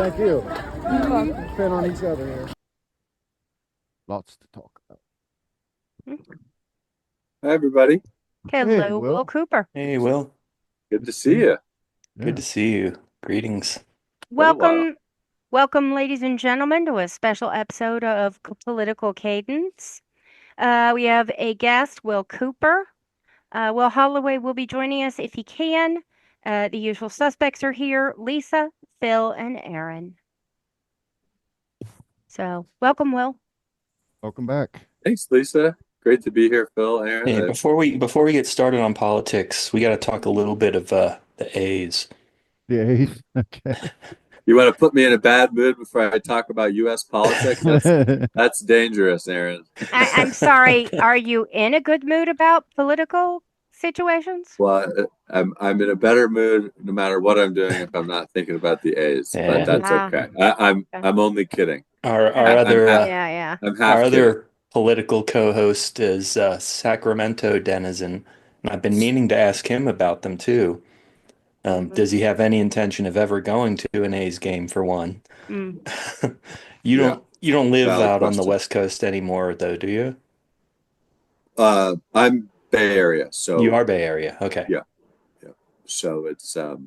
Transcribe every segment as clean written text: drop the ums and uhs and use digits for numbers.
Thank you. You're welcome. Depend on each other here. Lots to talk about. Hi, everybody. Hello, Hey, Will. Will Cooper. Hey, Will. Good to see you. Good to see you. Greetings. Been a while. Welcome, ladies and gentlemen, to a special episode of Political Cadence. We have a guest, Will Cooper. Will Holloway will be joining us if he can. The usual suspects are here: Lisa, Phil, and Aaron. So, welcome, Will. Welcome back. Thanks, Lisa. Great to be here, Phil, Aaron. Hey, before we get started on politics, we got to talk a little bit of the A's. The A's. Okay. You want to put me in a bad mood before I talk about U.S. politics? That's dangerous, Aaron. I'm sorry. Are you in a good mood about political situations? Well, I'm in a better mood no matter what I'm doing if I'm not thinking about the A's, Yeah. but that's Ah. okay. I'm only kidding. Our I'm other half- Yeah. I'm our half kidding. other political co-host is Sacramento denizen, and I've been meaning to ask him about them too. Does he have any intention of ever going to an A's game for one? Mm. You Yeah. don't live Valid out on the question. West Coast anymore, though, do you? I'm Bay Area, so You are Bay Area. Okay. Yeah. so it's So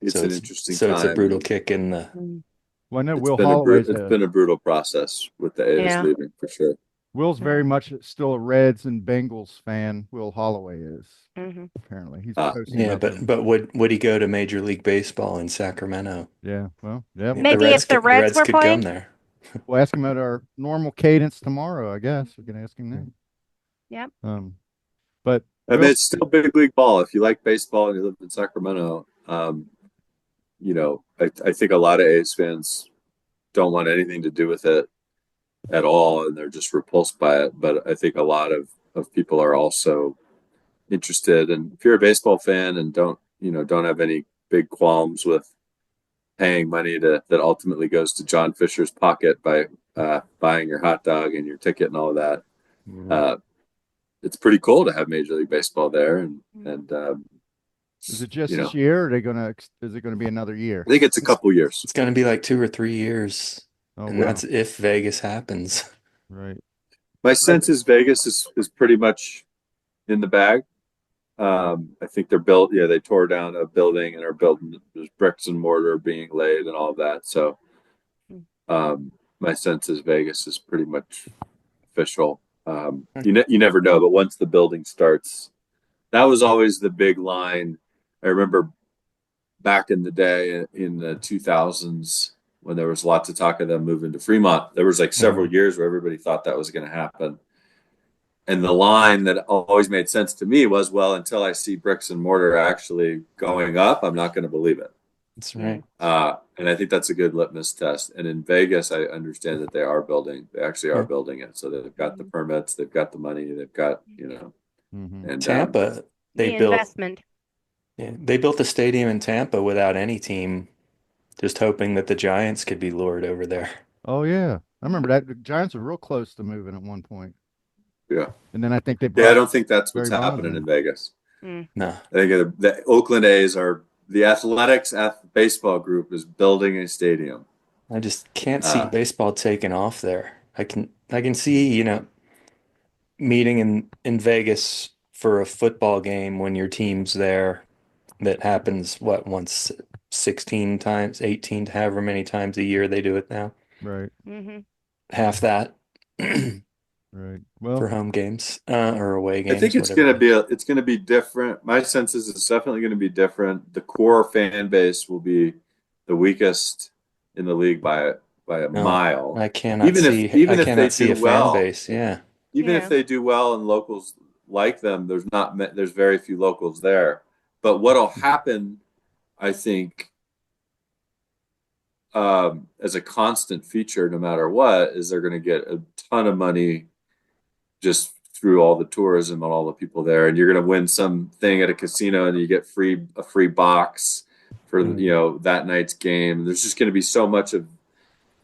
an interesting So it's a time. brutal kick in the. Mm. Well, I know It's Will been Holloway's it's been a brutal process with the A's Yeah. leaving for sure. Will's very much still a Reds and Bengals fan. Will Holloway is Mhm. apparently. He's Ah. posting Yeah, up but and- but would he go to Major League Baseball in Sacramento? yeah. Well, yeah. Maybe if the Reds were could playing? come there. We'll ask him at our normal cadence tomorrow. I guess we can ask him then. Yep. But I mean, Will- it's still big league ball. If you like baseball and you live in Sacramento, I think a lot of A's fans don't want anything to do with it at all, and they're just repulsed by it. But I think a lot of people are also interested. And if you're a baseball fan and don't have any big qualms with paying money that ultimately goes to John Fisher's pocket by buying your hot dog and your ticket and all of that, it's pretty cool to have Major League Baseball there. And is it just you know, this year? Or are they gonna? Is it gonna be another year? I think it's a couple years. It's going to be like 2 or 3 years, Oh, and wow. that's if Vegas happens. Right. My sense is Vegas is pretty much in the bag. I think they tore down a building and are building, there's bricks and mortar being laid and all of that. So my sense is Vegas is pretty much official. You never know, but once the building starts, that was always the big line. I remember back in the day in the 2000s when there was lots of talk of them moving to Fremont. There was like several years where everybody thought that was going to happen. And the line that always made sense to me was, well, until I see bricks and mortar actually going up, I'm not going to believe it. That's right. And I think that's a good litmus test. And in Vegas, I understand that they actually are building it. So they've got the permits, they've got the money, they've got, and Tampa, they The built investment. they built a stadium in Tampa without any team, just hoping that the Giants could be lured over there. Oh yeah, I remember that. The Giants were real close to moving at one point. Yeah. And then I think they. I don't think that's what's Barry Bonds happening in. in Vegas. No. I think the Oakland A's the athletics baseball group is building a stadium. I just can't see baseball taking off there. I can see, meeting in Vegas for a football game when your team's there that happens once 16 times, 18, however many times a year they do it now. Right. Mm-hmm. Half that Right. Well, for home games or away games. I think it's going to be different. My sense is it's definitely going to be different. The core fan base will be the weakest in the league by a mile. I cannot see a fan base. Yeah. Even if they do well and locals like them, there's very few locals there. But what'll happen, I think, as a constant feature, no matter what, is they're going to get a ton of money just through all the tourism and all the people there, and you're going to win something at a casino, and you get a free box for that night's game. There's just going to be so much of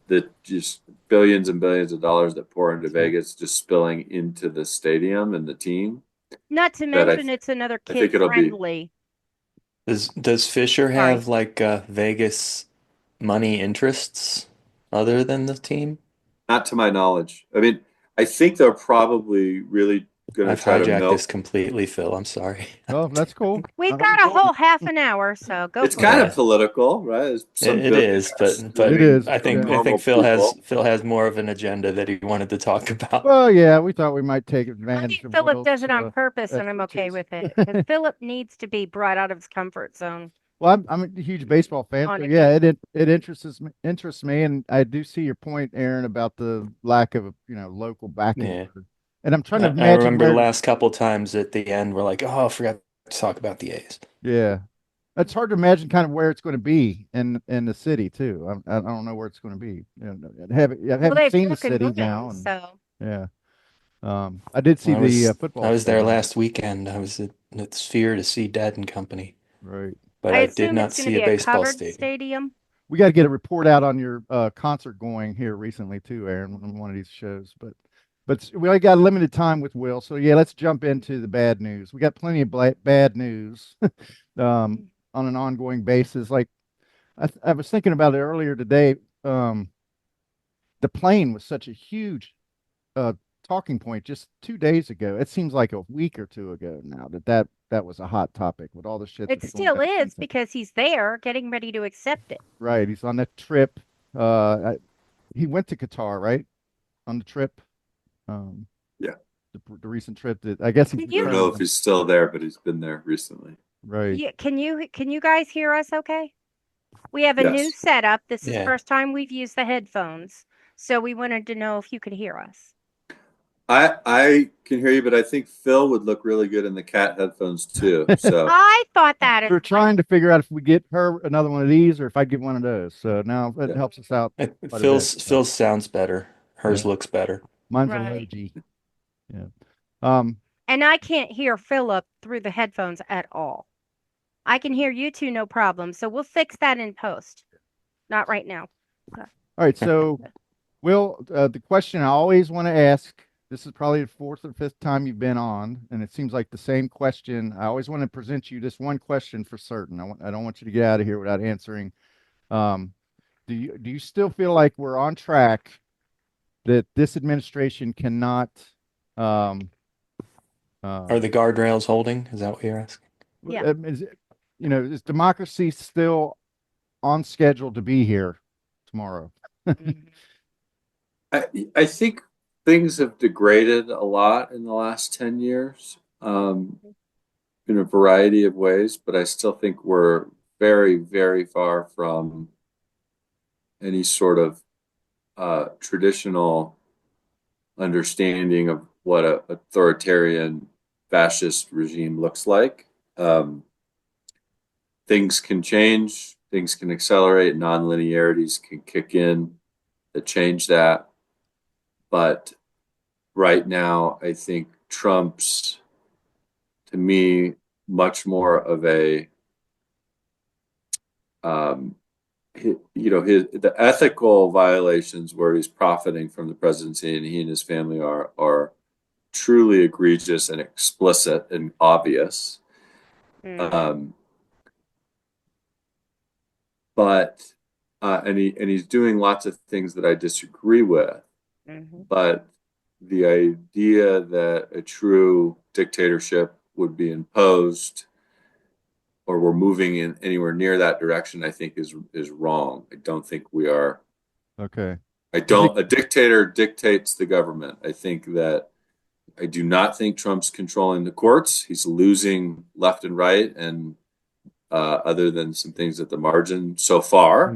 the just billions and billions of dollars that pour into Vegas just spilling into the stadium and the team. Not to mention, it's another kid friendly. Does Fisher have like Vegas money interests other than the team? Not to my knowledge. I mean, I think they're probably really going to I've try to hijacked this milk. completely, Phil. I'm sorry. Oh, that's cool. We've Uh, got a whole half an hour, so go It's for kind it. of political, right? There's some It is, billionaires but It doing is, I think yeah. I think normal people. Phil has more of an agenda that he wanted to talk about. Well, yeah, we thought we might take I advantage think of Philip Will's does it on purpose, and I'm okay expertise. with it because Philip needs to be brought out of his comfort zone Well, I'm a huge baseball fan, on so yeah, occasion. it interests me, and I do see your point, Aaron, about the lack of local backing. Yeah. And I'm trying to I imagine remember the where. last couple times at the end we're like, oh, I forgot to talk about the A's. Yeah, it's hard to imagine kind of where it's going to be in the city too. I don't know where it's going to be. I Well, haven't they've seen the broken city now, ground, and so yeah, I did see I the was football I was there stadium. last weekend. I was at Sphere to see Dad and Company, Right. but I I did assume not it's going to see a be a baseball covered stadium. stadium. We got to get a report out on your concert going here recently too, Aaron, on one of these shows. But we only got limited time with Will, so yeah, let's jump into the bad news. We got plenty of bad news on an ongoing basis. Like I was thinking about it earlier today. Um, the plane was such a huge uh, talking point just 2 days ago. It seems like a week or two ago now that was a hot topic with all the shit It that's going still down is since then. because he's there getting ready to accept it. Right, he's on that trip. He went to Qatar, right? On the trip. Um, Yeah. the recent trip that I guess he's Can I don't you know returning. if he's still there, but he's been there recently. Right. Yeah, can you guys hear us okay? We have a new Yes. setup. This is Yeah. first time we've used the headphones. So we wanted to know if you could hear us. I can hear you, but I think Phil would look really good in the cat headphones too. So I thought that We're as trying to figure out if we get her another one of these or if I get one of those. So now it yeah. helps us out quite a bit. Phil's sounds better. Hers Yeah, looks better. mine's a low right. G. Yeah. Um, And I can't hear Philip through the headphones at all. I can hear you two no problem. So we'll fix that in post. Not right now. Okay. all right. So, Will, the question I always want to ask, this is probably the fourth or fifth time you've been on, and it seems like the same question. I always want to present you this one question for certain. I don't want you to get out of here without answering. Um, do you still feel like we're on track that this administration cannot um, Are the guardrails holding? Is that what you're asking? Yeah. is democracy still on schedule to be here tomorrow? Mhm. I think things have degraded a lot in the last 10 years, in a variety of ways, but I still think we're very, very far from any sort of traditional understanding of what an authoritarian fascist regime looks like. Things can change, things can accelerate, non-linearities can kick in that change that. But right now, I think Trump's, to me, much more of a, the ethical violations where he's profiting from the presidency and he and his family are truly egregious and explicit and obvious. Mm. Um, but he's doing lots of things that I disagree with. Mhm. But the idea that a true dictatorship would be imposed or we're moving in anywhere near that direction, I think is wrong. I don't think we are. Okay. I don't. A dictator dictates the government. I do not think Trump's controlling the courts. He's losing left and right, and other than some things at the margin so far,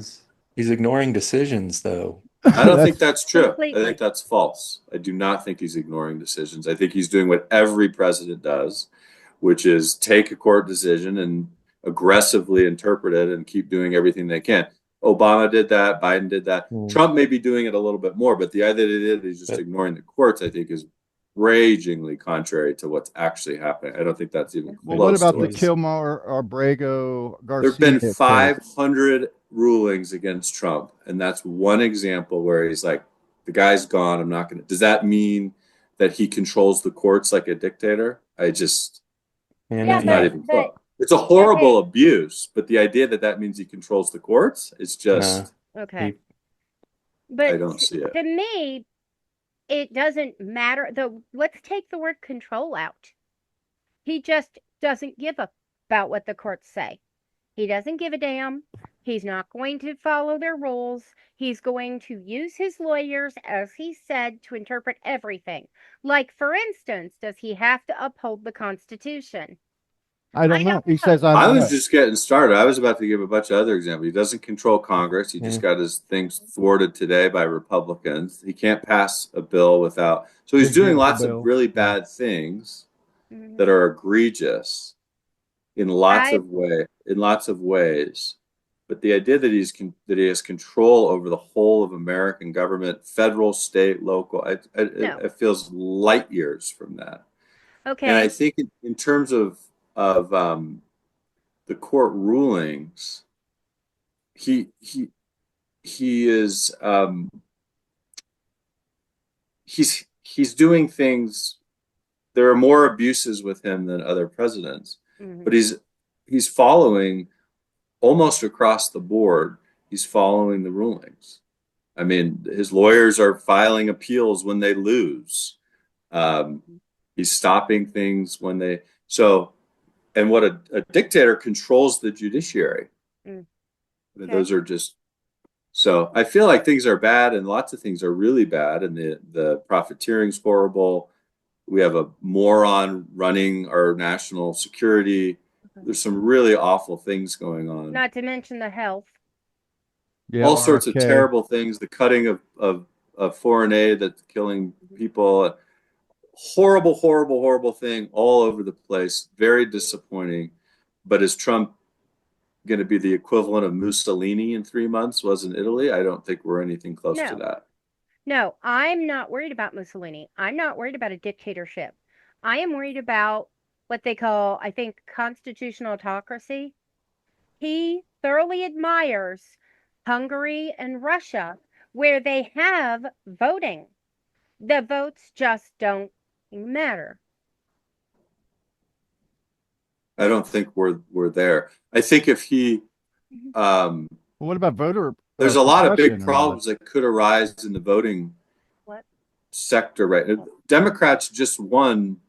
He's ignoring decisions, though. I don't think That's that's true. I think Completely. that's false. I do not think he's ignoring decisions. I think he's doing what every president does, which is take a court decision and aggressively interpret it and keep doing everything they can. Obama did that. Biden did that. Trump may be doing it a little bit more, but the idea that he's just But ignoring the courts, I think, is ragingly contrary to what's actually happening. I don't think that's even well, what close to about the what's. Kilmer Abrego There have been Garcia case? 500 rulings against Trump, and that's one example where he's like, the guy's gone. I'm not going to. Does that mean that he controls the courts like a dictator? and Yeah, It's not but even close. It's a horrible Okay. abuse, but the idea that that means he controls the courts is just, Okay. He- But I don't see it. to me, it doesn't matter. Let's take the word control out. He just doesn't give a about what the courts say. He doesn't give a damn. He's not going to follow their rules. He's going to use his lawyers, as he said, to interpret everything. Like, for instance, does he have to uphold the Constitution? I don't I know. don't He says, I I don't was know. just getting started. I was about to give a bunch of other examples. He doesn't control Congress. He Yeah. just got his things thwarted today by Republicans. He can't pass a bill without. So he's Big doing beautiful lots bill. of really Yeah. bad things Mhm. that are egregious in lots I of ways. But the idea that that he has control over the whole of American government, federal, state, local, no. it feels light years from that. And I Okay. think in terms of the court rulings, he he he is he's doing things. There are more abuses with him than other presidents, but Mhm. he's following almost across the board. He's following the rulings. I mean, his lawyers are filing appeals when they lose. Um, he's stopping things when they so. And what a dictator controls the judiciary. Mm. Okay. Those are just so I feel like things are bad and lots of things are really bad and the profiteering's horrible. We have a moron running our national security. There's some really awful things going on. Not to mention the health. Yeah, All sorts of RFK. terrible things, the cutting of foreign aid that's killing people. Horrible thing all over the place. Very disappointing. But is Trump going to be the equivalent of Mussolini in 3 months was in Italy? I don't think we're anything close to No. that. No, I'm not worried about Mussolini. I'm not worried about a dictatorship. I am worried about what they call, I think, constitutional autocracy. He thoroughly admires Hungary and Russia, where they have voting. The votes just don't matter. I don't think we're there. I think if he Mhm. Well, what about voter there's a lot of big suppression and all that? problems that could arise in the voting What? sector right now. Democrats just won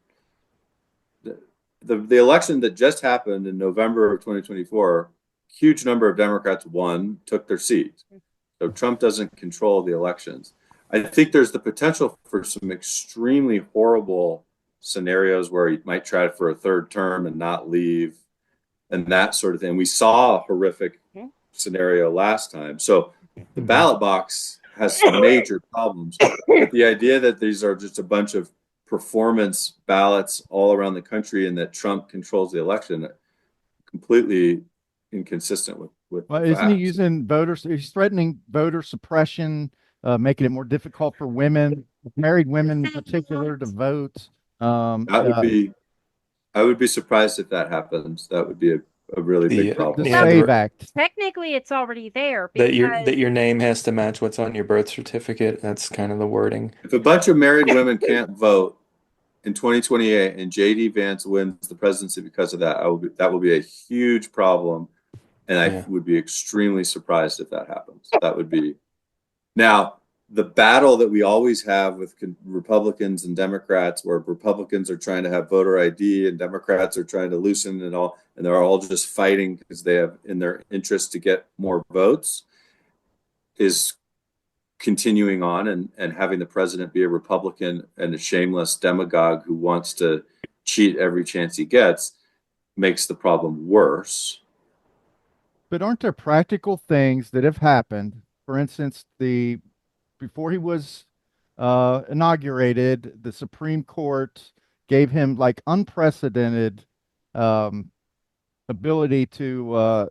the election that just happened in November of 2024. Huge number of Democrats won, took their seat. So Trump doesn't control the elections. I think there's the potential for some extremely horrible scenarios where he might try for a third term and not leave and that sort of thing. We saw a horrific scenario last time. So the ballot box has some major problems. But the idea that these are just a bunch of performance ballots all around the country and that Trump controls the election, completely inconsistent with Well, the isn't he facts. using voters? He's threatening voter suppression, making it more difficult for women, married women in particular, to vote. That would be, I would be surprised if that happens. That would be a really big the problem. SAVE Act. Technically, it's already there that because your name has to match what's on your birth certificate. That's kind of the wording. If a bunch of married women can't vote in 2028 and JD Vance wins the presidency because of that, that will be a huge problem. And I would be extremely surprised if that happens. That would be now the battle that we always have with Republicans and Democrats, where Republicans are trying to have voter ID and Democrats are trying to loosen it all, and they're all just fighting because they have in their interest to get more votes, is continuing on and having the president be a Republican and a shameless demagogue who wants to cheat every chance he gets makes the problem worse. But aren't there practical things that have happened? For instance, before he was inaugurated, the Supreme Court gave him like unprecedented um, ability to,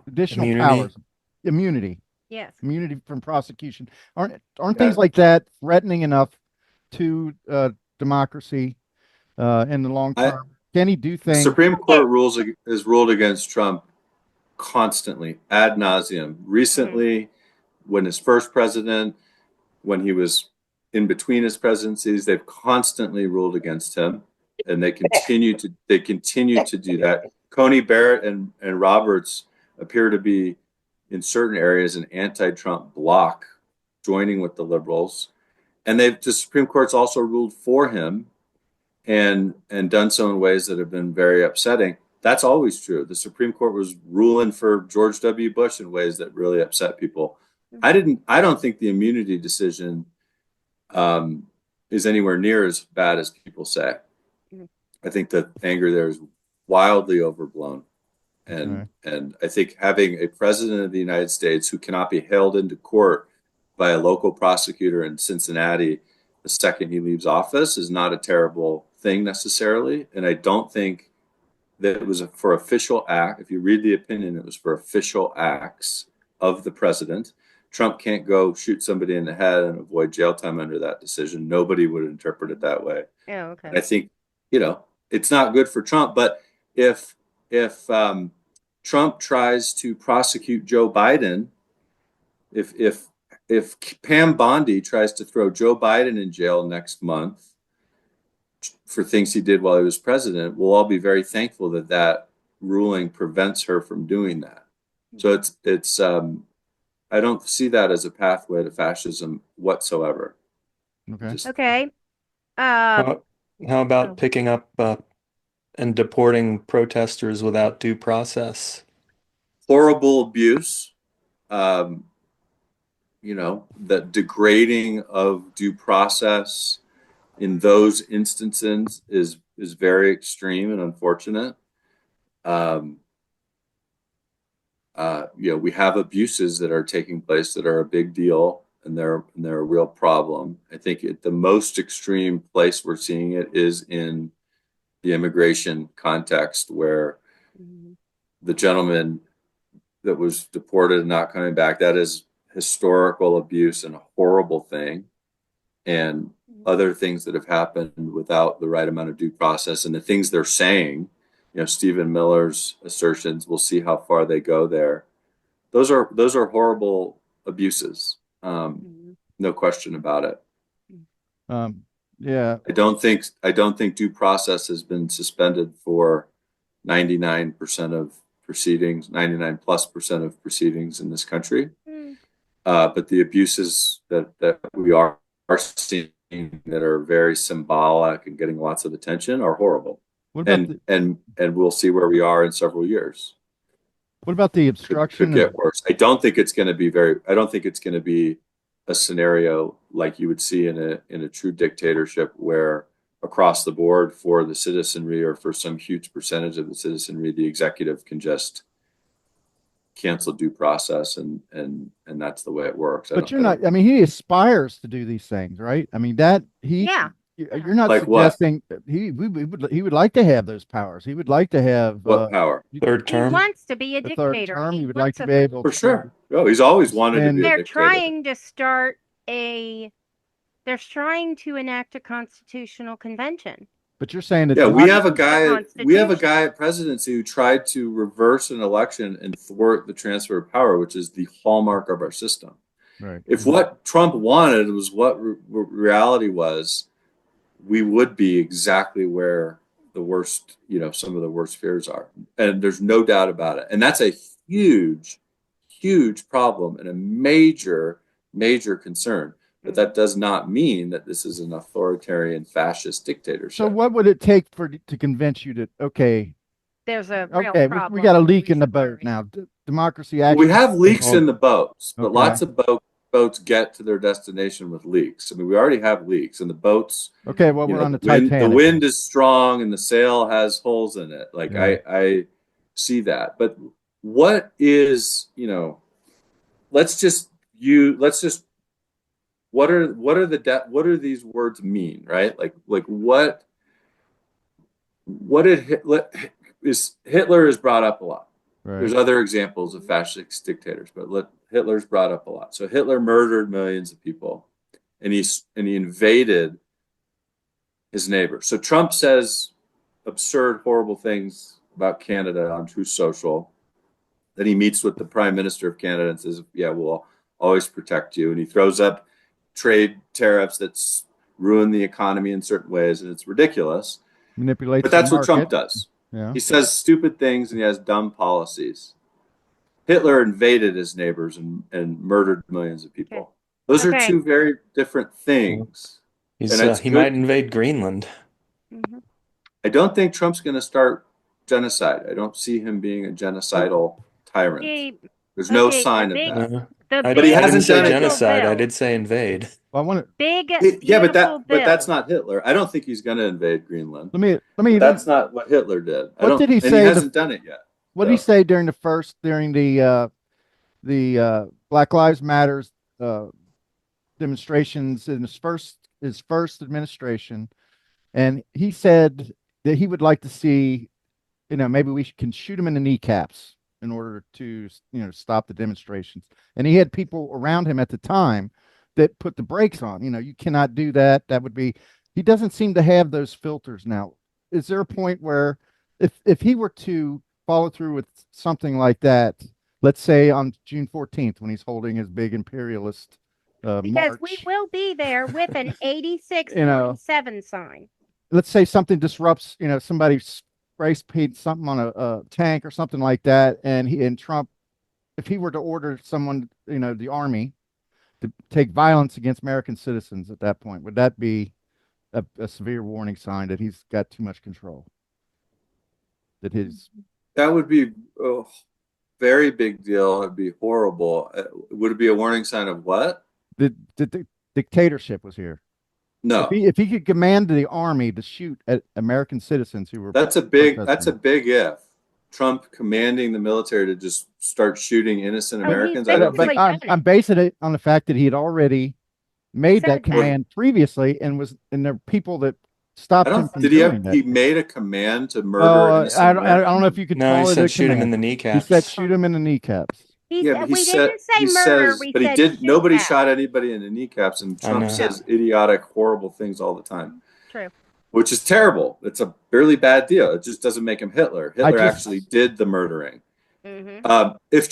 additional powers, immunity. yes, Immunity from prosecution. Aren't Yeah. things like that threatening enough to democracy in the long term? Can he do The things? Supreme Court has ruled against Trump constantly, ad nauseum. Recently, when his first president, when he was in between his presidencies, they've constantly ruled against him. and they continue to do that. Coney Barrett and Roberts appear to be in certain areas an anti-Trump bloc, joining with the liberals, and the Supreme Court's also ruled for him, and done so in ways that have been very upsetting. That's always true. The Supreme Court was ruling for George W. Bush in ways that really upset people. I don't think the immunity decision is anywhere near as bad as people say. I think the anger there is wildly overblown. And I think having a president of the United States who cannot be held into court by a local prosecutor in Cincinnati the second he leaves office is not a terrible thing necessarily. And I don't think that it was for official act. If you read the opinion, it was for official acts of the president. Trump can't go shoot somebody in the head and avoid jail time under that decision. Nobody would interpret it that way. Yeah, okay. And I think, it's not good for Trump. But if Trump tries to prosecute Joe Biden, if Pam Bondi tries to throw Joe Biden in jail next month for things he did while he was president, we'll all be very thankful that that ruling prevents her from doing that. So it's I don't see that as a pathway to fascism whatsoever. Okay. Okay. How about picking up and deporting protesters without due process? Horrible abuse. The degrading of due process in those instances is very extreme and unfortunate. We have abuses that are taking place that are a big deal, and they're a real problem. I think the most extreme place we're seeing it is in the immigration context, where the gentleman that was deported and not coming back, that is historical abuse and a horrible thing. And other things that have happened without the right amount of due process, and the things they're saying, Stephen Miller's assertions, we'll see how far they go there. Those are horrible abuses. No question about it. Yeah. I don't think due process has been suspended for 99% of proceedings, 99+% of proceedings in this country. But the abuses that we are seeing that are very symbolic and getting lots of attention are horrible. And we'll see where we are in several years. What about the obstruction? Could get worse. I don't think it's going to be a scenario like you would see in a true dictatorship, where across the board for the citizenry, or for some huge percentage of the citizenry, the executive can just cancel due process, and that's the way it works. But he aspires to do these things, right? I mean, you're not like suggesting he would like to have those powers. He would like to have what power? Third He term? wants to be a the third dictator. term. He He would wants like to be able For to. sure. Oh, he's always wanted to be a They're dictator. trying to enact a constitutional convention. But you're saying that we have a Constitution. guy at presidency who tried to reverse an election and thwart the transfer of power, which is the hallmark of our system. Right. If what Trump wanted was what reality was, we would be exactly where the worst, some of the worst fears are. And there's no doubt about it. And that's a huge, huge problem and a major, major concern. But that does not mean that this is an authoritarian fascist dictatorship. So what would it take to convince you that, there's a real problem. we got a leak in the boat now. Democracy actually. We have leaks in the boats, but Okay. lots of boats get to their destination with leaks. I mean, we already have leaks, and the boats. Okay, well, we're on the Titanic. Titanic. The wind is strong, and the sail has holes in it. Like I see that. But what is what do these words mean, right? Like what did Hitler is brought up a lot. Right. There's other examples of fascist dictators, but Hitler's brought up a lot. So Hitler murdered millions of people, and he invaded his neighbor. So Trump says absurd, horrible things about Canada on Truth Social. Then he meets with the Prime Minister of Canada and says, "Yeah, we'll always protect you." And he throws up trade tariffs that's ruined the economy in certain ways, and it's ridiculous. Manipulates But the that's what Trump market. does. Yeah. He says stupid things and he has dumb policies. Hitler invaded his neighbors and murdered millions of people. Okay. Those are Okay. two very different things. He's And it's he good. might invade Greenland. Mhm. I don't think Trump's going to start genocide. I don't see him being a genocidal tyrant. Okay, There's no okay, sign of that. the I But he big, hasn't didn't say done it yet. genocide. I bill. did say invade. Well, I want to Big, Yeah, beautiful but that's bill. not Hitler. I don't think he's going to invade Greenland. let That's not what Hitler did. I What don't, did he and he say? hasn't done it yet. What did he say during the Black Lives Matters uh, demonstrations in his first administration? And he said that he would like to see, maybe can shoot him in the kneecaps in order to, stop the demonstrations. And he had people around him at the time that put the brakes on. You cannot do that. That would be. He doesn't seem to have those filters now. Is there a point where, if he were to follow through with something like that, let's say on June 14th when he's holding his big imperialist Because we march, will be there with an you know, 8647 sign. let's say something disrupts, somebody spray paint something on a tank or something like that, and Trump, if he were to order someone, the army, to take violence against American citizens at that point, would that be a severe warning sign that he's got too much control? That would be a very big deal. It'd be horrible. Would it be a warning sign of what? The dictatorship was here. No. If he could command the army to shoot at American citizens who were That's a big if. Trump commanding the military to just start shooting innocent Americans. I don't think. I'm basing it on the fact that he had already made that command previously, and there were people that stopped him from doing that. He made a command to murder innocent I Americans? don't know if you could No, call he it a said shoot him command. in the kneecaps. He said shoot him in the kneecaps. We didn't say murder. We but he said did. Nobody shootout. shot anybody in the kneecaps, and Trump says idiotic, horrible things all the time. True. Which is terrible. It's a really bad deal. It just doesn't make him Hitler. Hitler actually did the murdering. Mm-hmm. If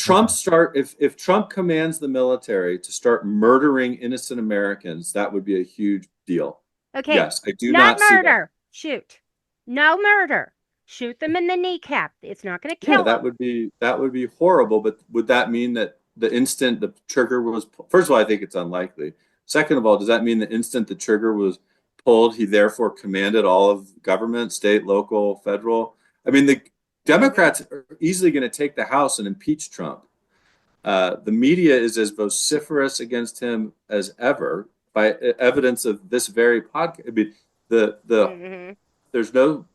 Trump commands the military to start murdering innocent Americans, that would be a huge deal. Okay. Yes, I do not see murder. Shoot. No murder. Shoot them in the kneecap. It's not going to kill them. That would be horrible. But would that mean that the instant the trigger was first of all, I think it's unlikely. Second of all, does that mean the instant the trigger was pulled, he therefore commanded all of government, state, local, federal? I mean, the Democrats are easily going to take the House and impeach Trump. The media is as vociferous against him as ever by evidence of this very podcast. I mean, there's no.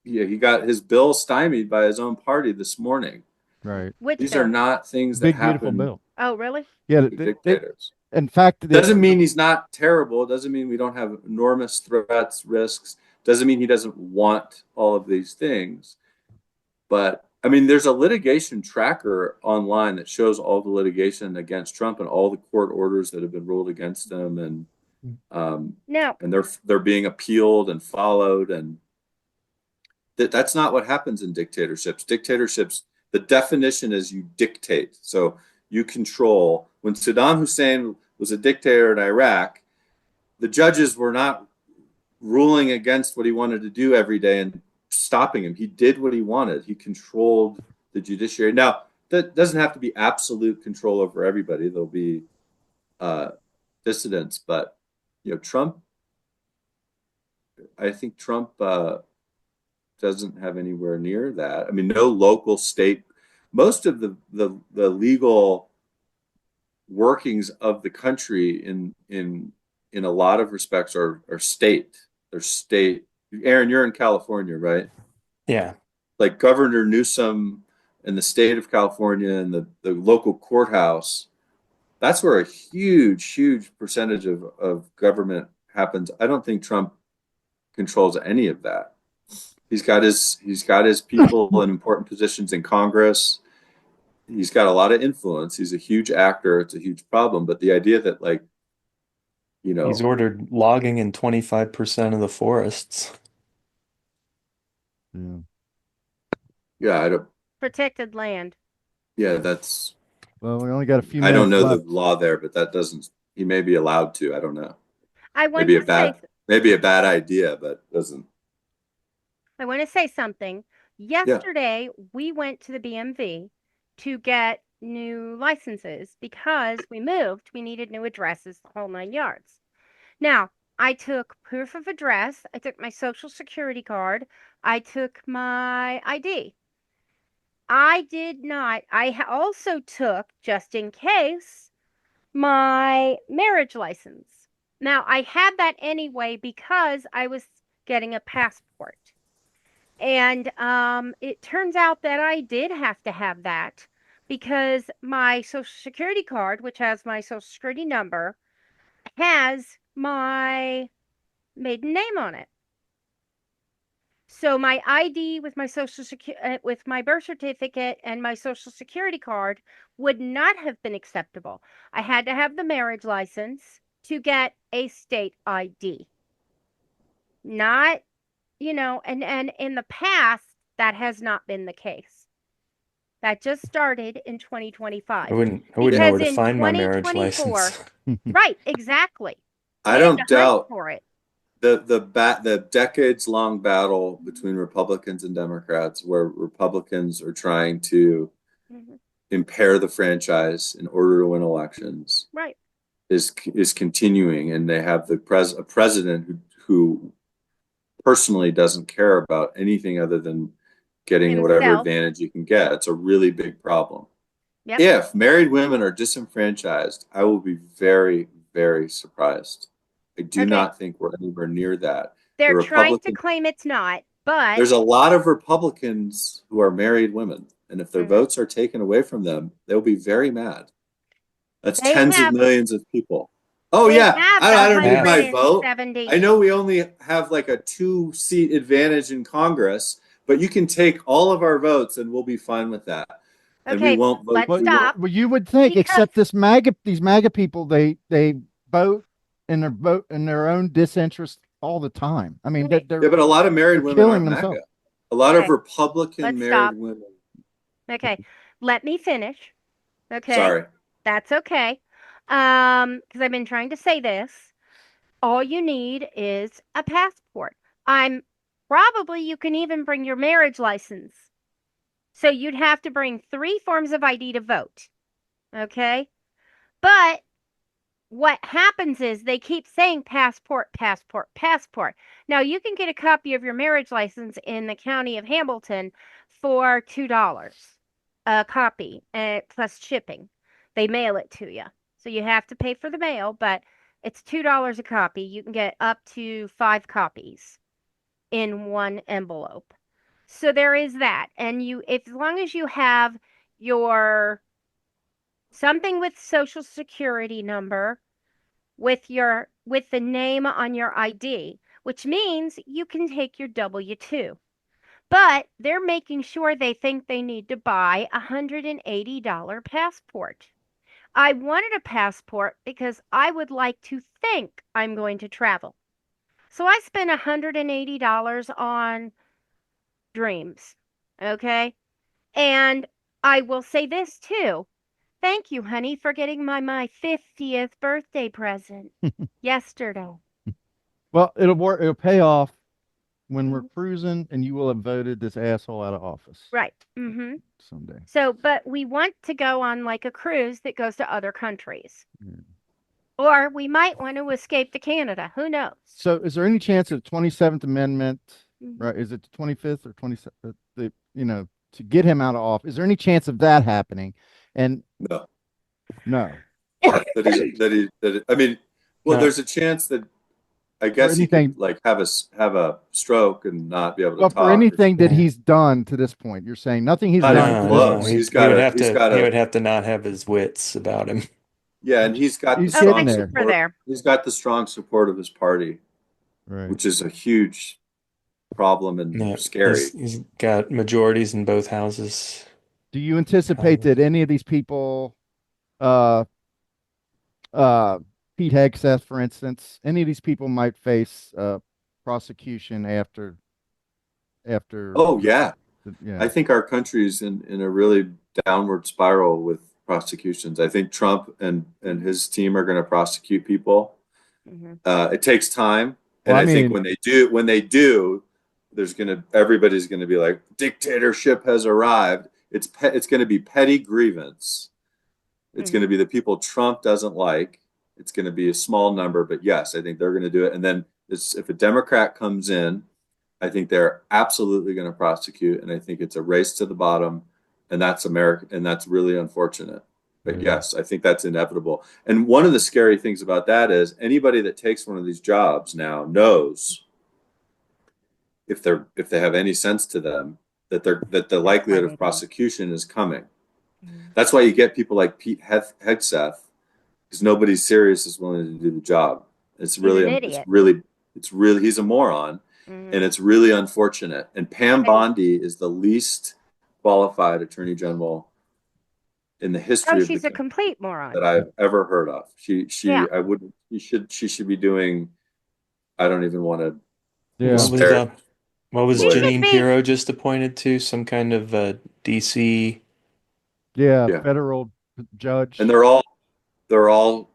He got his bill stymied by his own party this morning. Right. These are not things that big happen. Beautiful bill. Oh, really? Yeah. Dictators. In fact, doesn't mean he's not terrible. It doesn't mean we don't have enormous threats, risks. Doesn't mean he doesn't want all of these things. But I mean, there's a litigation tracker online that shows all the litigation against Trump and all the court orders that have been ruled against him, and and they're being appealed and followed, and that's not what happens in dictatorships. Dictatorships, the definition is you dictate, so you control. When Saddam Hussein was a dictator in Iraq, the judges were not ruling against what he wanted to do every day and stopping him. He did what he wanted. He controlled the judiciary. Now, that doesn't have to be absolute control over everybody. There'll be dissidents, but Trump. I think Trump doesn't have anywhere near that. I mean, no local, state. Most of the legal workings of the country in a lot of respects are state. They're state. Aaron, you're in California, right? Yeah. Like Governor Newsom in the state of California and the local courthouse, that's where a huge percentage of government happens. I don't think Trump controls any of that. He's got his people in important positions in Congress. He's got a lot of influence. He's a huge actor. It's a huge problem. But the idea that he's ordered logging in 25% of the forests. Yeah, I don't. Protected land. Yeah, that's. Well, we only got a few. I don't know left. the law there, but that doesn't. He may be allowed to. I don't know. I want maybe to say maybe a bad idea, but doesn't. I want to say something. Yesterday, we went to the BMV to get new licenses because we moved. We needed new addresses, the whole 9 yards. Now, I took proof of address. I took my social security card. I took my ID. I did not. Also took, just in case, my marriage license. Now, I had that anyway because I was getting a passport. And it turns out that I did have to have that because my social security card, which has my social security number, has my maiden name on it. So my ID with my with my birth certificate and my social security card would not have been acceptable. I had to have the marriage license to get a state ID. Not, and in the past that has not been the case. That just started in 2025. I wouldn't know Because where to in find my marriage 2024, license. right, exactly. I We had don't to hunt doubt for it. the decades-long battle between Republicans and Democrats, where Republicans are trying to Mhm. impair the franchise in order to win elections, Right. is continuing, and they have a president who personally doesn't care about anything other than getting whatever Himself. advantage you can get. It's a really big problem. Yep. If married women are disenfranchised, I will be very, very surprised. I do Okay. not think we're anywhere near that. They're The trying to Republican- claim it's not, but There's a lot of Republicans who are married women, and if their Mhm. votes are taken away from them, they'll be very mad. That's They tens have- of millions of people. Oh they yeah, have I don't need my vote. 170. I know we only have like a 2-seat advantage in Congress, but you can take all of our votes and we'll be fine with that. And we Okay, won't vote. let's Well, stop. well, you would think, Because- except these MAGA people, they vote in their own disinterest all the time. I mean, Right. they're Yeah, but a lot of married they're women killing aren't themselves. MAGA. A lot of Okay. Republican Let's married stop. women. Okay, let me finish. Okay, Sorry. that's okay. Because I've been trying to say this. All you need is a passport. You can even bring your marriage license. So you'd have to bring 3 forms of ID to vote. Okay? But what happens is they keep saying passport, passport, passport. Now you can get a copy of your marriage license in the county of Hamilton for $2 a copy, plus shipping. They mail it to you. So you have to pay for the mail, but it's $2 a copy. You can get up to 5 copies in one envelope. So there is that. And as long as you have your something with social security number with the name on your ID, which means you can take your W-2. But they're making sure they think they need to buy a $180 passport. I wanted a passport because I would like to think I'm going to travel. So I spent $180 on dreams. Okay? And I will say this too. Thank you, honey, for getting my 50th birthday present yesterday. Well, it'll work. It'll pay off when we're Mhm. cruising, and you will have voted this asshole out of office Right. Mm-hmm. someday. So, but we want to go on like a cruise that goes to other countries. Yeah. Or we might want to escape to Canada. Who knows? So, is there any chance of 27th Amendment? Mhm. Right? Is it the 25th or 27th? To get him out of office. Is there any chance of that happening? And No. no. I mean, well, No. there's a chance that I guess he anything- could like have a stroke and not be able to Well, talk. for anything that Yeah. he's done to this point, you're saying nothing he's Not done. even to close. this point. He's He gotta- would have he's to. gotta- He would have to not have his wits about him. Yeah, and he's got He's the Oh, sitting strong thank there. you for support. there. He's got the strong support of his party, Right. which is a huge problem and Yeah, scary. he's got majorities in both houses. Do you anticipate that any of these people, uh, Pete Hegseth, for instance, any of these people might face prosecution after? Oh yeah, Yeah. I think our country's in a really downward spiral with prosecutions. I think Trump and his team are going to prosecute people. Mhm. It takes time. And Well, I I think mean, when they do, everybody's gonna be like, dictatorship has arrived. It's gonna be petty grievance. It's going to be the people Trump doesn't like. It's going to be a small number, but yes, I think they're going to do it. And then if a Democrat comes in, I think they're absolutely going to prosecute. And I think it's a race to the bottom. And that's America. And that's really unfortunate. But Yeah. yes, I think that's inevitable. And one of the scary things about that is anybody that takes one of these jobs now knows if they have any sense to them that the likelihood of prosecution is coming. That's why you get people like Pete Hegseth, because nobody serious is willing to do the job. It's He's an really, idiot. he's a moron, and it's really unfortunate. And Pam Bondi is the least qualified attorney general in the history of she's the a complete moron. that I've ever heard of. Yeah. She should be doing. I don't even want to. Yeah. What was She should Janine be- Pirro just appointed to? Some kind of DC. Yeah, Yeah. federal judge. And they're all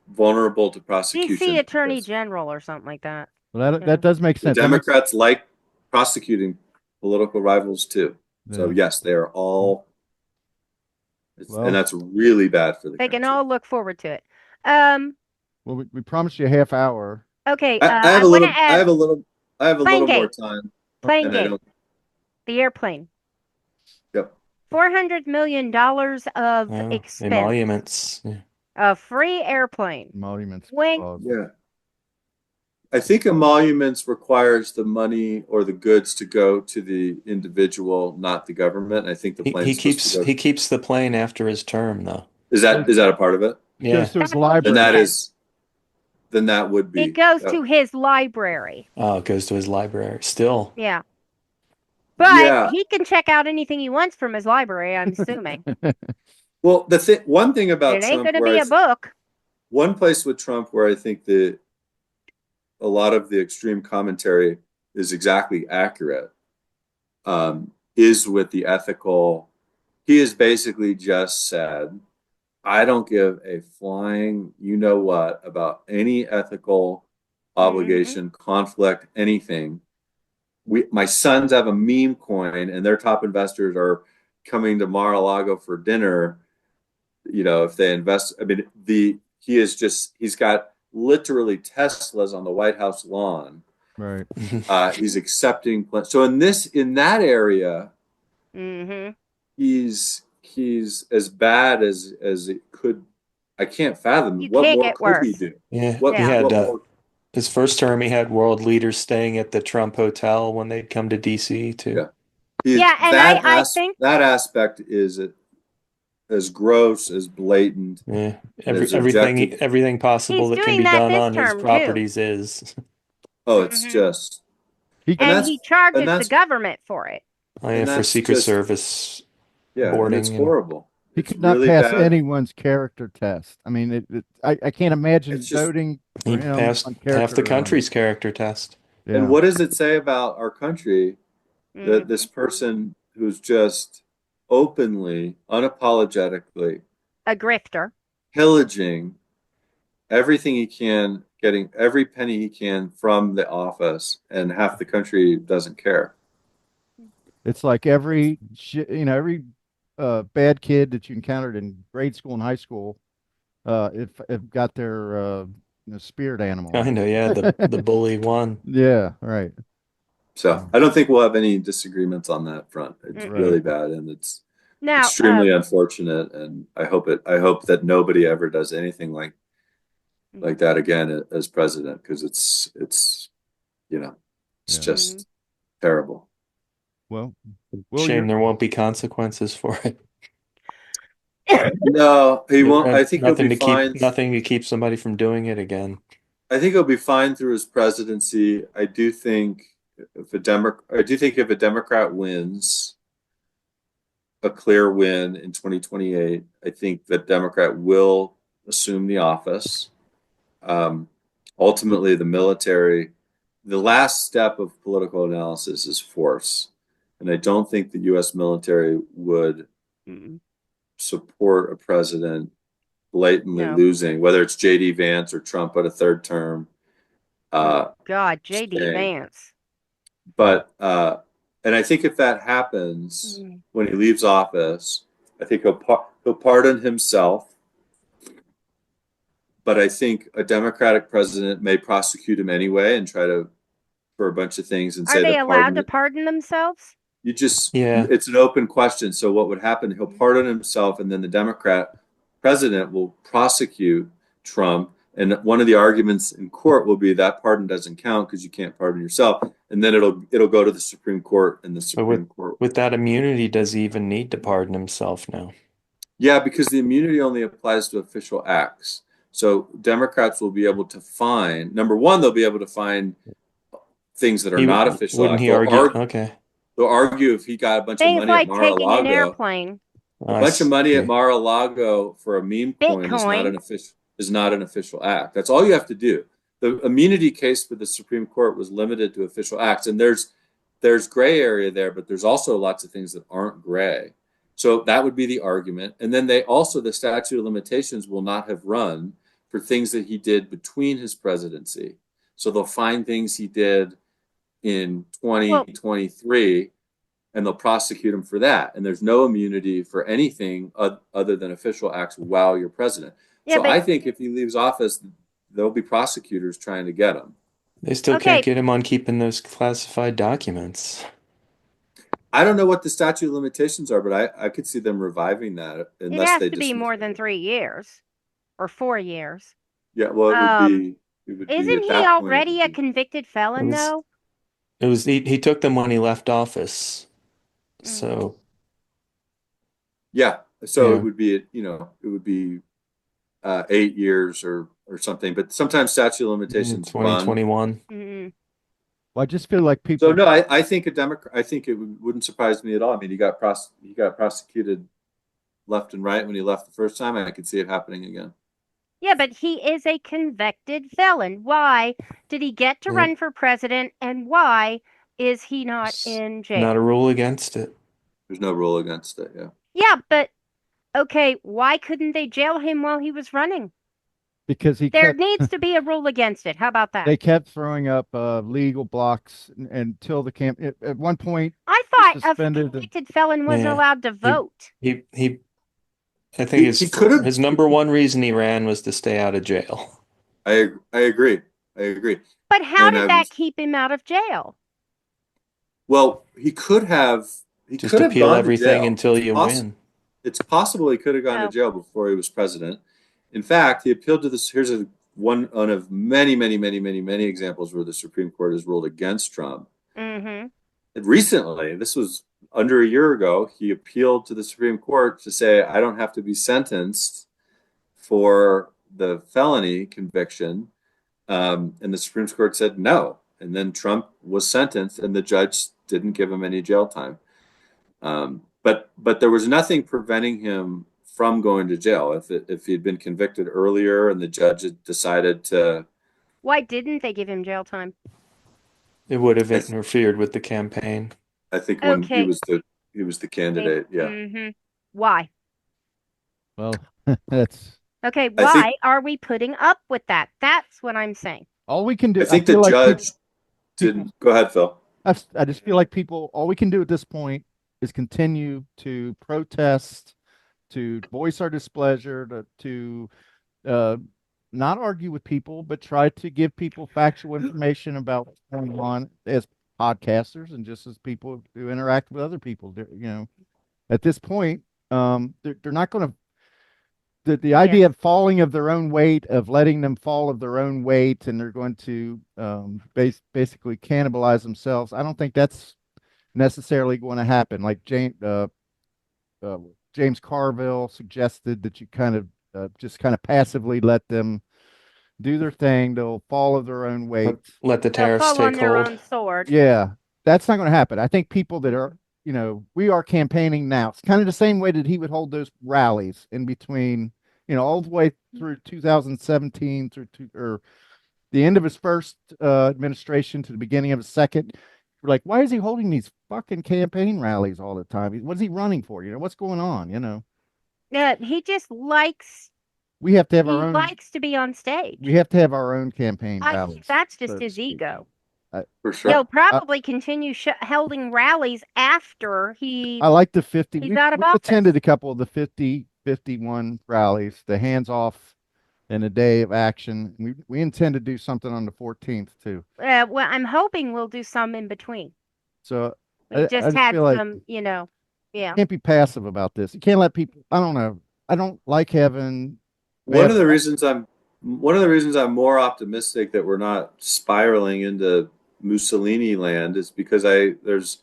vulnerable to prosecution. DC Attorney because General or something like that. Well, that does make The sense. That makes- Democrats like prosecuting political rivals too. So Yeah. yes, they are all, Well- and that's really bad for the They country. can all look forward to it. Well, we promised you a half hour. Okay. I have a wanna little, I have a little, I have a Playing little more game. time. Playing And I game. don't, The airplane. yep. $400 million of expense. Emoluments. Yeah. A free airplane. Emoluments. Wink. Yeah. I think emoluments requires the money or the goods to go to the individual, not the government. I think the plane He keeps the plane after his term, though. Is that a part of it? Yeah. Goes to his library. Then that would be. It goes to his library. Oh, it goes to his library. Still. Yeah. But Yeah. he can check out anything he wants from his library, I'm assuming. Well, one thing about It ain't Trump, going to be a book. one place with Trump where I think a lot of the extreme commentary is exactly accurate, is with the ethical. He has basically just said, I don't give a flying you know what about any ethical obligation, conflict, anything. My sons have a meme coin and their top investors are coming to Mar-a-Lago for dinner. You know, if they invest, I mean, he's got literally Teslas on the White House lawn. Right. He's accepting. So in that area, he's as bad as it could. I can't fathom. What can't more get could worse. he do? Yeah. What more? His first term, he had world leaders staying at the Trump Hotel when they'd come to DC too. Yeah. I think that aspect is as gross, as blatant. Yeah, as everything possible He's that can doing be that done this on his term, too. properties is. Oh, it's just. And he charges the government for it. Oh, yeah, for Secret Service boarding. It's horrible. He could not pass anyone's character test. I mean, I can't imagine voting for He him passed on half the character country's character test. Yeah. And what does it say about our country that this person who's just openly, unapologetically a grifter, pillaging everything he can, getting every penny he can from the office, and half the country doesn't care? It's like every bad kid that you encountered in grade school and high school, if got their spirit animal. I know, yeah, the bully one. Yeah, right. So I don't think we'll have any disagreements on that front. It's really bad, and it's extremely unfortunate. And I hope that nobody ever does anything like that again as president, because it's just terrible. Well, shame there won't be consequences for it. No, he won't. I think he'll be fine. Nothing to keep somebody from doing it again. I think he'll be fine through his presidency. I do think if a Democrat wins, a clear win in 2028, I think the Democrat will assume the office. Ultimately, the military, the last step of political analysis is force. And I don't think the U.S. military would support a president blatantly losing, whether it's J.D. Vance or Trump at a third term. God, J.D. staying. Vance. But and I think if that happens when he leaves office, I think he'll pardon himself. But I think a Democratic president may prosecute him anyway and try to for a bunch of things and Are say they the allowed to pardon. pardon themselves? Yeah. It's an open question. So what would happen? He'll pardon himself, and then the Democrat president will prosecute Trump. And one of the arguments in court will be that pardon doesn't count because you can't pardon yourself. And then it'll go to the Supreme Court, and the But Supreme Court. with that immunity, does he even need to pardon himself now? Yeah, because the immunity only applies to official acts. So Democrats will be able to find, number one, they'll be able to find things that are not official Wouldn't acts. he argue? Okay. They'll argue if he got a bunch of Things money at like taking an Mar-a-Lago. airplane. A bunch of money at Mar-a-Lago for a meme coin Bitcoin. is not an official act. That's all you have to do. The immunity case for the Supreme Court was limited to official acts, and there's gray area there, but there's also lots of things that aren't gray. So that would be the argument. And then the statute of limitations will not have run for things that he did between his presidency. So they'll find things he did in 2023 and they'll prosecute him for that. And there's no immunity for anything other than official acts while you're president. Yeah, so I think if he leaves office, there'll be prosecutors trying to get him. They still can't get him on keeping those classified documents. I don't know what the statute of limitations are, but I could see them reviving that unless it has to be more than 3 years or 4 years. Yeah, well, it would be. Isn't he already a convicted felon, though? It was he took them when he left office. So yeah, so it would be it would be 8 years or something. But sometimes statute of limitations 2021. Well, I just feel like people. So no, I think I think it wouldn't surprise me at all. I mean, he got prosecuted left and right when he left the first time. I could see it happening again. Yeah, but he is a convicted felon. Why did he get to run for president, and why is he not in jail? Not a rule against it. There's no rule against it, yeah. Yeah, but okay, why couldn't they jail him while he was running? Because there needs to be a rule against it. How about that? They kept throwing up legal blocks until the camp. At one point, I thought a convicted felon was allowed to vote. I think his number one reason he ran was to stay out of jail. I agree. But how did that keep him out of jail? Well, he could have. He just could have appeal gone everything to jail. until you win. It's possible he could have gone to jail before he was president. In fact, he appealed to this. Here's one of many examples where the Supreme Court has ruled against Trump. And recently, this was under a year ago, he appealed to the Supreme Court to say, I don't have to be sentenced for the felony conviction. And the Supreme Court said no. And then Trump was sentenced and the judge didn't give him any jail time. But there was nothing preventing him from going to jail if he'd been convicted earlier and the judge had decided to. Why didn't they give him jail time? It would have interfered with the campaign. I think when he was the candidate, yeah. Why? Well, that's okay. Why are we putting up with that? That's what I'm saying. All we can do. I think the judge didn't. Go ahead, Phil. I just feel like all we can do at this point is continue to protest, to voice our displeasure, to not argue with people, but try to give people factual information about what's going on as podcasters and just as people who interact with other people. At this point, they're not going to. The idea of falling of their own weight, of letting them fall of their own weight, and they're going to basically cannibalize themselves. I don't think that's necessarily going to happen. Like James Carville suggested that you kind of just kind of passively let them do their thing. They'll fall of their own weight. Let the tariffs take hold. Yeah, that's not going to happen. I think people that are, we are campaigning now. It's kind of the same way that he would hold those rallies in between, all the way through 2017 or the end of his first administration to the beginning of his second. We're like, why is he holding these fucking campaign rallies all the time? What is he running for? What's going on? He just likes we have to have He our own. likes to be on stage. We have to have our own campaign I rallies. think that's just so to his speak. ego. For sure. He'll probably continue holding rallies after I like the 50. he's We, out of we've attended office. a couple of the 50, 51 rallies, the hands off and a day of action. We intend to do something on the 14th too. Well, I'm hoping we'll do some in between. So We I just just had feel like some, yeah. you can't be passive about this. You can't let people, I don't know. I don't like having One bad of the luck. reasons I'm more optimistic that we're not spiraling into Mussolini land is because there's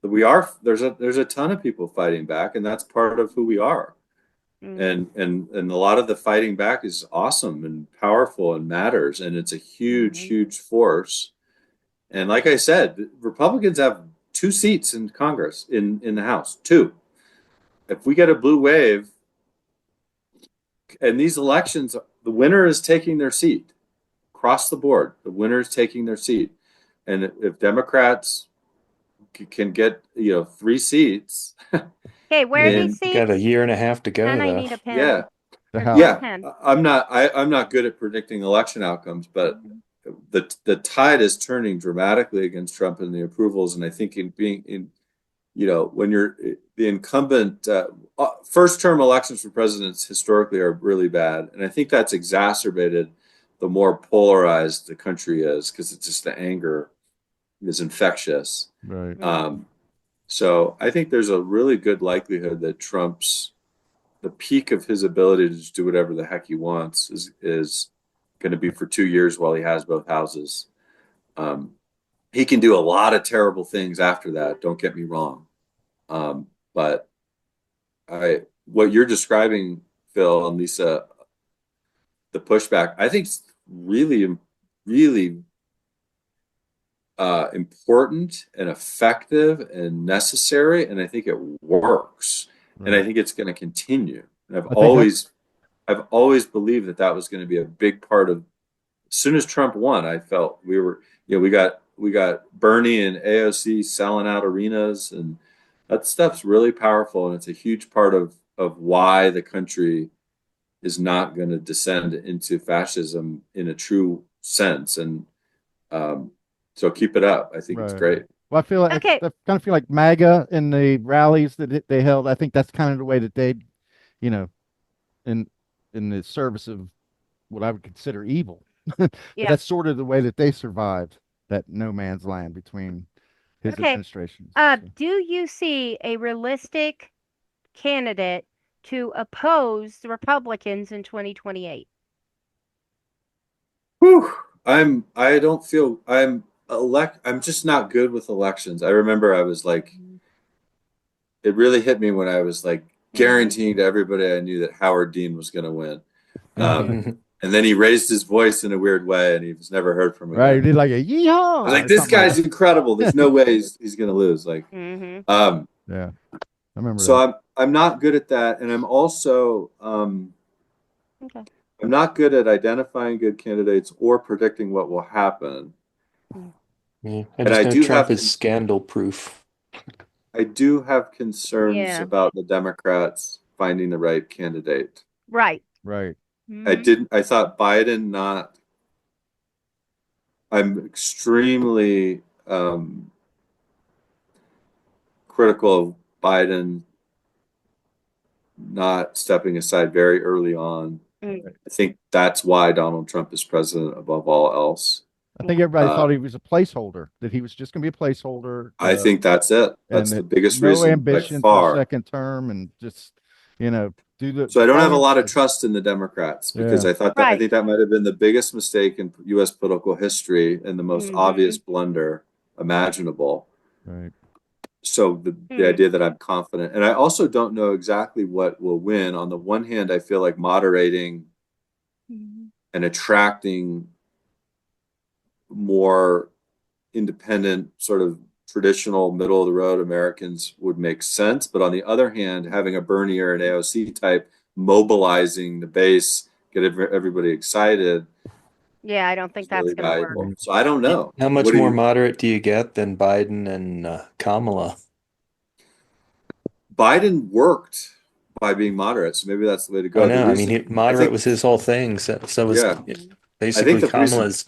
a ton of people fighting back, and that's part of who we are. Mhm. And a lot of the fighting back is awesome and powerful and matters, and it's a huge, Mhm. huge force. And like I said, Republicans have 2 seats in Congress, in the House, 2. If we get a blue wave, and these elections, the winner is taking their seat across the board. The winner is taking their seat, and if Democrats can get 3 seats, Okay, where are these in Got a seats? year and a half to go, And I though. need a pen. yeah, The Or House. just a yeah, pen. I'm not good at predicting election outcomes, but the tide is turning dramatically against Trump and the approvals, and I think when you're the incumbent, first term elections for presidents historically are really bad. And I think that's exacerbated the more polarized the country is, because it's just the anger is infectious. Right. So I think there's a really good likelihood that the peak of his ability to just do whatever the heck he wants is going to be for 2 years while he has both houses. He can do a lot of terrible things after that. Don't get me wrong. But what you're describing, Phil and Lisa, the pushback, I think is really, really important and effective and necessary, and I think it works, and I think it's going to continue. And I've always believed that was going to be a big part of. As soon as Trump won, I felt we got Bernie and AOC selling out arenas, and that stuff's really powerful, and it's a huge part of why the country is not going to descend into fascism in a true sense. And so keep it up. I think it's Right. great. Well, I feel like Okay. I kind of feel like MAGA in the rallies that they held. I think that's kind of the way that they, you know, in the service of what I would consider evil. But Yeah. that's sort of the way that they survived that no man's land between his Okay. administrations. Do you see a realistic candidate to oppose the Republicans in 2028? Whew. I'm just not good with elections. I remember I was like, it really hit me when I was like guaranteeing to everybody I knew that Howard Dean was going to win. And then he raised his voice in a weird way, and he was never heard from again. Right, he did like a yeehaw. I was like, or this something like guy's incredible. There's no way he's going to lose. Like, Mm-hmm. yeah, I remember so that. I'm not good at that, and I'm also Okay. I'm not good at identifying good candidates or predicting what will happen. Yeah, I And just I know do Trump have is scandal proof. I do have concerns Yeah. about the Democrats finding the right candidate. Right. Right. I thought Biden not. I'm extremely critical of Biden not stepping aside very early on. Mm. I think that's why Donald Trump is president above all else. I think everybody thought he was a placeholder, that he was just going to be a placeholder. I think that's it. That's and the that biggest no reason by ambition for a far. second term, and just do the. So I don't have a follow- lot of trust in the Democrats, because Yeah. I think that might have been the biggest mistake in U.S. political history and the most obvious blunder imaginable. Right. So the idea that I'm confident, and I also don't know exactly what will win. On the one hand, I feel like moderating and attracting more independent, sort of traditional middle of the road Americans would make sense. But on the other hand, having a Bernie or an AOC type mobilizing the base, get everybody excited. Yeah, I don't think that's Really going to work. valuable. So I don't know. How much What do more you- moderate do you get than Biden and Kamala? Biden worked by being moderate. So maybe that's the way to I go. The know. I mean, reason I moderate think, was his whole thing. So was yeah, I think basically the reason Kamala's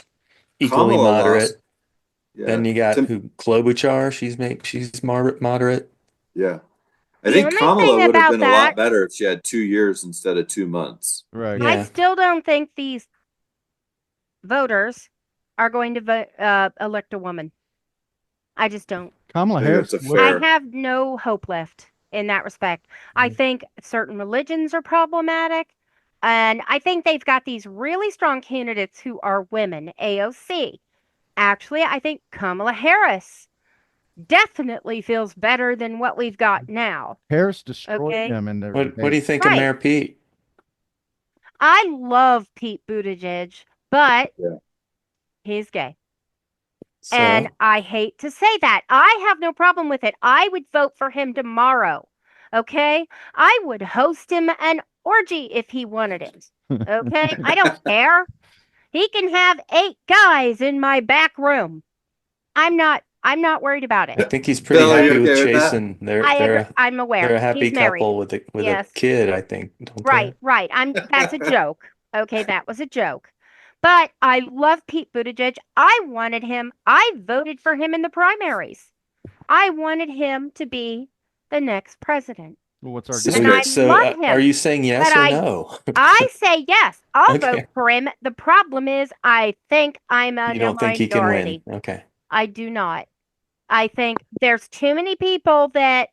equally Kamala lost, moderate. yeah, Then you got Tim, who Klobuchar. She's moderate. yeah. I The think only Kamala thing would have about been a that, lot better if she had 2 years instead of 2 months. Right. I Yeah. still don't think these voters are going to elect a woman. I just don't. Kamala I think Harris that's a would. I fair. have no hope left in that respect. I think certain religions are problematic. And I think they've got these really strong candidates who are women, AOC. Actually, I think Kamala Harris definitely feels better than what we've got now. Harris destroyed Okay. them in their What do debate. you think of Right. Mayor Pete? I love Pete Buttigieg, but Yeah. he's gay. And So I hate to say that. I have no problem with it. I would vote for him tomorrow. Okay? I would host him an orgy if he wanted it. Okay? I don't care. He can have 8 guys in my back room. I'm not worried about I it. think he's pretty Bill, are you happy with okay with that? Jason. They're I agree. they're I'm they're aware. a happy He's married. couple with a Yes. kid, I think, don't they? Right. That's a joke. Okay, that was a joke. But I love Pete Buttigieg. I wanted him. I voted for him in the primaries. I wanted him to be the next president. Well, what's our So And guess? I so love are him. you saying But yes or no? I say yes. I'll vote Okay. for him. The problem is I think I'm in You a don't think he can win? minority. Okay. I do not. I think there's too many people that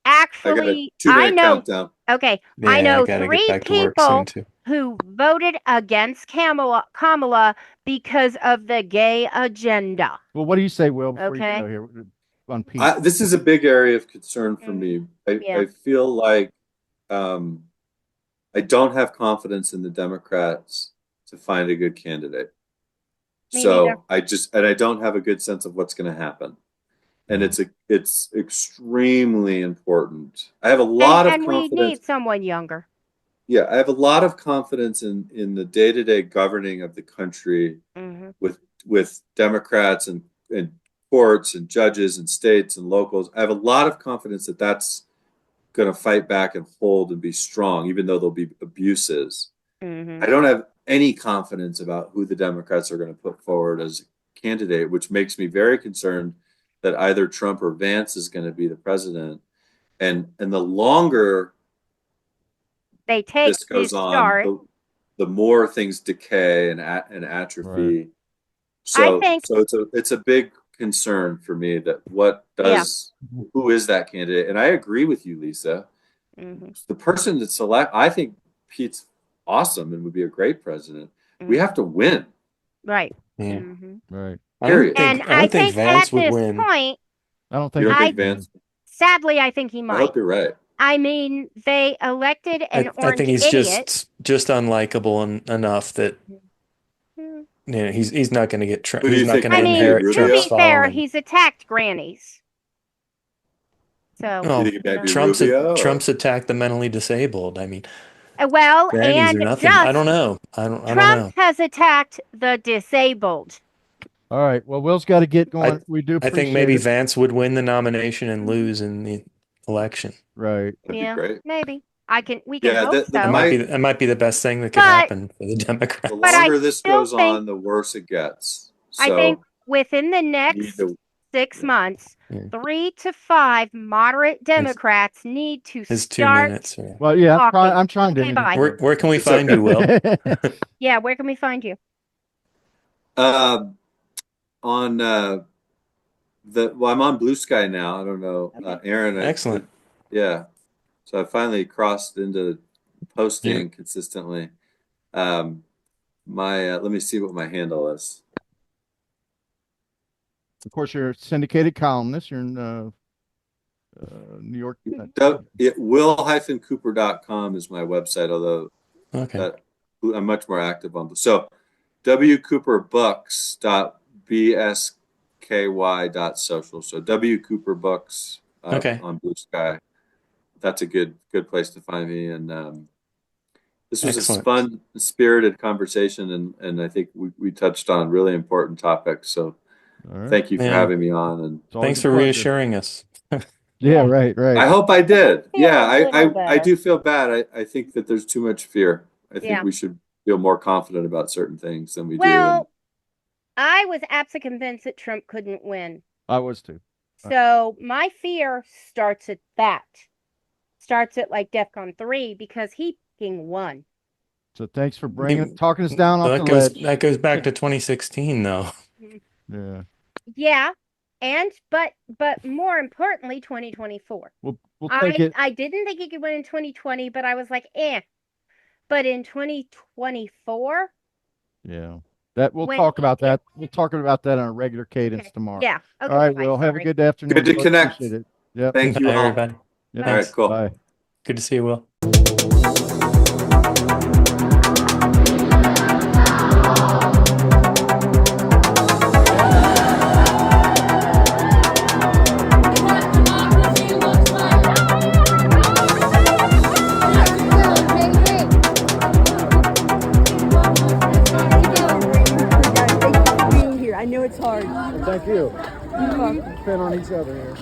I got a actually, two I minute know, countdown. okay, I Yeah, I know gotta get 3 back to work soon people too. who voted against Kamala because of the gay agenda. Well, what do you say, Will, before you Okay. go here on Pete? This is a big area of concern for me. Yeah. I feel like um, I don't have confidence in the Democrats to find a good candidate. Me neither. So I don't have a good sense of what's going to happen. And it's extremely important. I have a lot of And we confidence. need someone younger. Yeah, I have a lot of confidence in the day-to-day governing of the country Hmm. with Democrats and courts and judges and states and locals. I have a lot of confidence that that's going to fight back and hold and be strong, even though there'll be abuses. Hmm. I don't have any confidence about who the Democrats are going to put forward as a candidate, which makes me very concerned that either Trump or Vance is going to be the president. And the longer They take this goes the on, start. the more things decay and atrophy. Right. I So think, it's a big concern for me that yeah. who is that candidate? And I agree with you, Lisa. Hmm. The person that I think Pete's awesome and would be a great president. We Hmm. have to win. Right. Yeah. Hmm. Right. Period. And I I don't think think Vance at would this win. point, I don't You think. don't I think Vance? sadly, I think he I might. hope you're right. I mean, they elected an I think orange he's idiot. just unlikable enough that Hmm. he's not going to get Who do he's you not think, going to I maybe mean, inherit to Rubio? Trump's be fair, following. he's attacked grannies. So, You Well, think it might be Trump's Rubio? Or? Trump's attacked the mentally disabled. I mean, well, grannies and or nothing. I don't just know. I don't Trump know. has attacked the disabled. All right. Well, Will's got to get going. We do I think appreciate maybe it. Vance would win the nomination and lose in the election. Right. That'd be Yeah, great. maybe. We can Yeah, hope That so. might be the best thing that could But happen for the the Democrats. I longer this still goes think on, the worse it gets. I think So within the we need next to 6 yeah. months, Yeah. 3 to 5 moderate His, Democrats need to his start 2 minutes. Yeah. Well, yeah, talking. I'm trying to Okay, end it. bye. So. Where can we It's find you, Will? Yeah, where can we find you? On I'm on Blue Sky now. I don't know, Okay. Aaron. Excellent. Yeah. So I finally crossed into posting Yeah. consistently. Um, my let me see what my handle is. Of course, you're a syndicated columnist. You're in New York. Will-cooper.com is my website, although Okay. that I'm much more active on. So wcooperbooks.bsky.social. So wcooperbooks Okay. on Blue Sky. That's a good place to find me. And this was a Excellent. fun, spirited conversation, and I think we touched on really important topics. So All right. thank you for Yeah. having me on. And It's always Thanks a for pleasure. reassuring us. Yeah, Yeah. right, right. I hope I did. Feel Yeah, a little I better. do feel bad. I think that there's too much fear. I think Yeah. we should feel more confident about certain things than we do. Well, I was absolutely convinced that Trump couldn't win. I was too. So my fear starts at that. Starts at like DEFCON 3 because he fucking won. So thanks for talking us down off Well, the that ledge. goes back to 2016 though. Yeah. Yeah. And but more importantly, 2024. We'll take it. I didn't think he could win in 2020, but I was like, eh. But in 2024, Yeah. That we'll when talk he about did- that. We'll talk about that on a regular cadence okay. tomorrow. Yeah. Okay, All right, bye, Will. Have a sorry. good afternoon. Good to Really connect. appreciate it. Yep. Thank you Bye, all. everybody. Bye. All right, cool. Bye. Good to see you, Will. I know it's hard. Thank you. Depend on each other here.